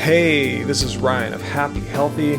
Hey, this is Ryan of Happy Healthy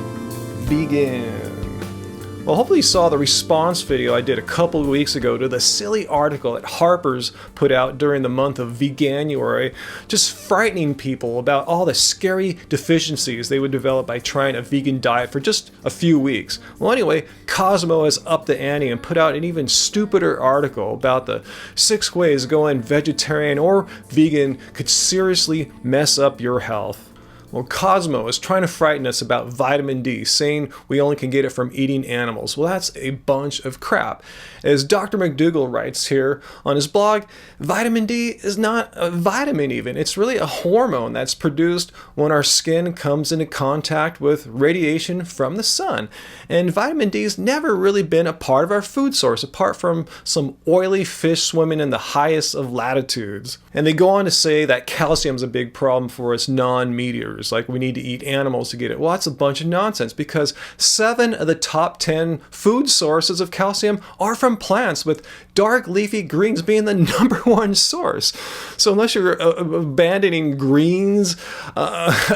Vegan. Well, hopefully you saw the response video I did a couple of weeks ago to the silly article that Harper's put out during the month of Veganuary, just frightening people about all the scary deficiencies they would develop by trying a vegan diet for just a few weeks. Well, anyway, Cosmo has upped the ante and put out an even stupider article about the 6 ways going vegetarian or vegan could seriously mess up your health. Well, Cosmo is trying to frighten us about vitamin D, saying we only can get it from eating animals. Well, that's a bunch of crap. As Dr. McDougall writes here on his blog, vitamin D is not a vitamin even. It's really a hormone that's produced when our skin comes into contact with radiation from the sun. And vitamin D's never really been a part of our food source, apart from some oily fish swimming in the highest of latitudes. And they go on to say that calcium's a big problem for us non-meat-eaters. Like we need to eat animals to get it. Well, that's a bunch of nonsense because 7 of the top 10 food sources of calcium are from plants, with dark leafy greens being the #1 source. So unless you're abandoning greens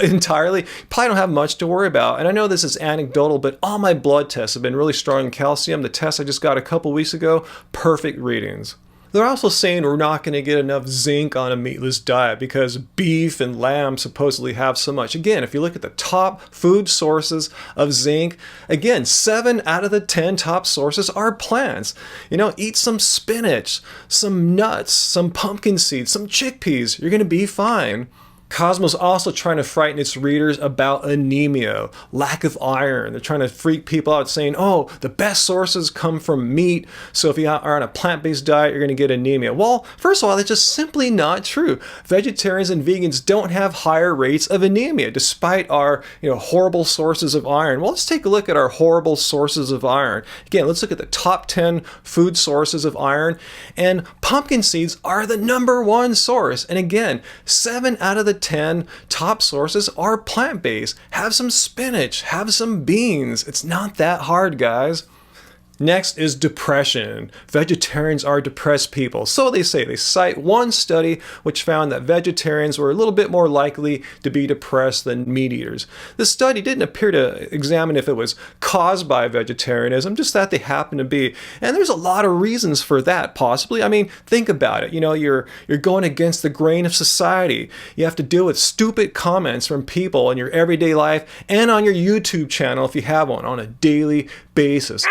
entirely, you probably don't have much to worry about. And I know this is anecdotal, but all my blood tests have been really strong in calcium. The test I just got a couple weeks ago, perfect readings. They're also saying we're not going to get enough zinc on a meatless diet because beef and lamb supposedly have so much. Again, if you look at the top food sources of zinc, again, 7 out of the 10 top sources are plants. Eat some spinach, some nuts, some pumpkin seeds, some chickpeas. You're going to be fine. Cosmo's also trying to frighten its readers about anemia, lack of iron. They're trying to freak people out saying, oh, the best sources come from meat, so if you are on a plant-based diet, you're going to get anemia. Well, first of all, that's just simply not true. Vegetarians and vegans don't have higher rates of anemia, despite our horrible sources of iron. Well, let's take a look at our horrible sources of iron. Again, let's look at the top 10 food sources of iron, and pumpkin seeds are the #1 source. And again, 7 out of the 10 top sources are plant-based. Have some spinach, have some beans. It's not that hard, guys. Next is depression. Vegetarians are depressed people. So they say. They cite one study which found that vegetarians were a little bit more likely to be depressed than meat eaters. This study didn't appear to examine if it was caused by vegetarianism, just that they happen to be. And there's a lot of reasons for that, possibly. I mean, think about it. You're going against the grain of society. You have to deal with stupid comments from people in your everyday life and on your YouTube channel, if you have one, on a daily basis.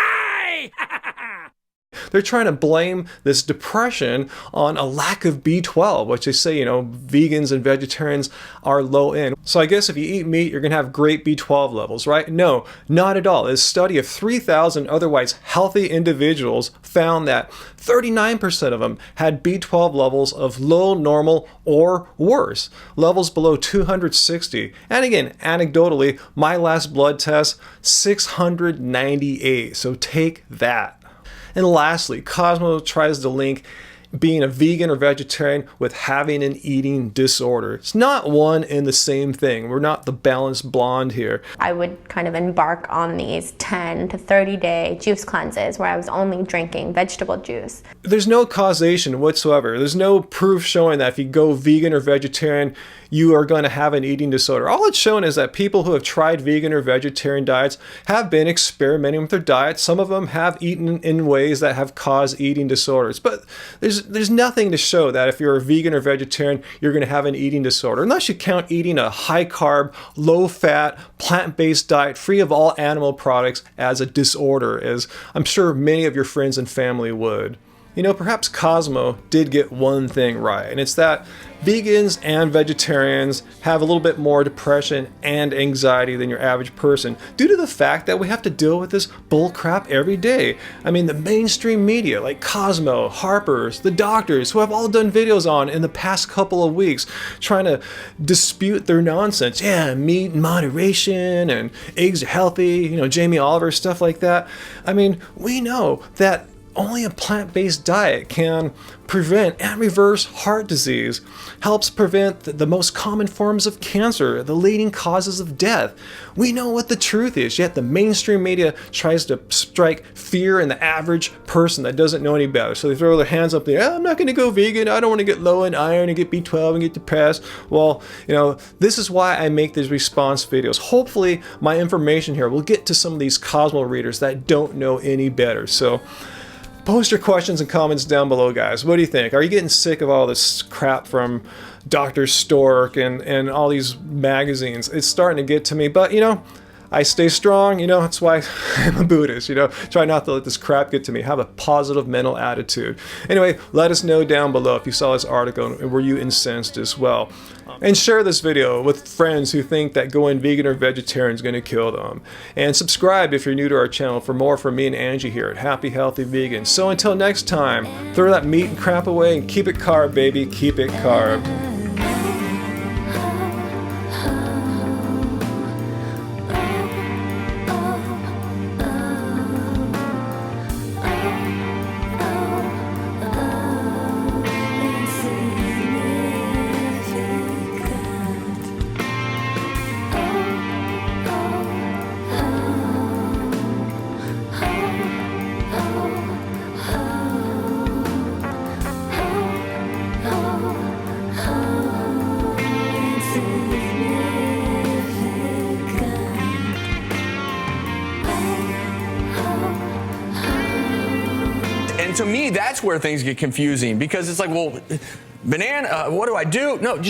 They're trying to blame this depression on a lack of B12, which they say, vegans and vegetarians are low in. So I guess if you eat meat, you're going to have great B12 levels, right? No, not at all. A study of 3,000 otherwise healthy individuals found that 39% of them had B12 levels of low, normal, or worse, levels below 260. And again, anecdotally, my last blood test, 698. So take that. And lastly, Cosmo tries to link being a vegan or vegetarian with having an eating disorder. It's not one and the same thing. We're not the balanced blonde here. I would kind of embark on these 10 to 30 day juice cleanses where I was only drinking vegetable juice. There's no causation whatsoever. There's no proof showing that if you go vegan or vegetarian, you are going to have an eating disorder. All it's shown is that people who have tried vegan or vegetarian diets have been experimenting with their diets. Some of them have eaten in ways that have caused eating disorders. But there's nothing to show that if you're a vegan or vegetarian, you're going to have an eating disorder, unless you count eating a high-carb, low-fat, plant-based diet free of all animal products as a disorder, as I'm sure many of your friends and family would. Perhaps Cosmo did get one thing right, and it's that vegans and vegetarians have a little bit more depression and anxiety than your average person due to the fact that we have to deal with this bull crap every day. I mean, the mainstream media like Cosmo, Harper's, the doctors, who have all done videos on in the past couple of weeks trying to dispute their nonsense. Yeah, meat in moderation and eggs are healthy, Jamie Oliver, stuff like that. I mean, we know that only a plant-based diet can prevent and reverse heart disease, helps prevent the most common forms of cancer, the leading causes of death. We know what the truth is, yet the mainstream media tries to strike fear in the average person that doesn't know any better. So they throw their hands up there, I'm not going to go vegan, I don't want to get low in iron and get B12 and get depressed. Well, this is why I make these response videos. Hopefully my information here will get to some of these Cosmo readers that don't know any better. So post your questions and comments down below, guys. What do you think? Are you getting sick of all this crap from Dr. Stork and all these magazines? It's starting to get to me, but I stay strong, that's why I'm a Buddhist, try not to let this crap get to me. Have a positive mental attitude. Anyway, let us know down below if you saw this article and were you incensed as well. And share this video with friends who think that going vegan or vegetarian is going to kill them. And subscribe if you're new to our channel for more from me and Angie here at Happy Healthy Vegan. So until next time, throw that meat and crap away and keep it carb, baby. Keep it carb. And to me, that's where things get confusing, because it's like, well, banana, what do I do? No, just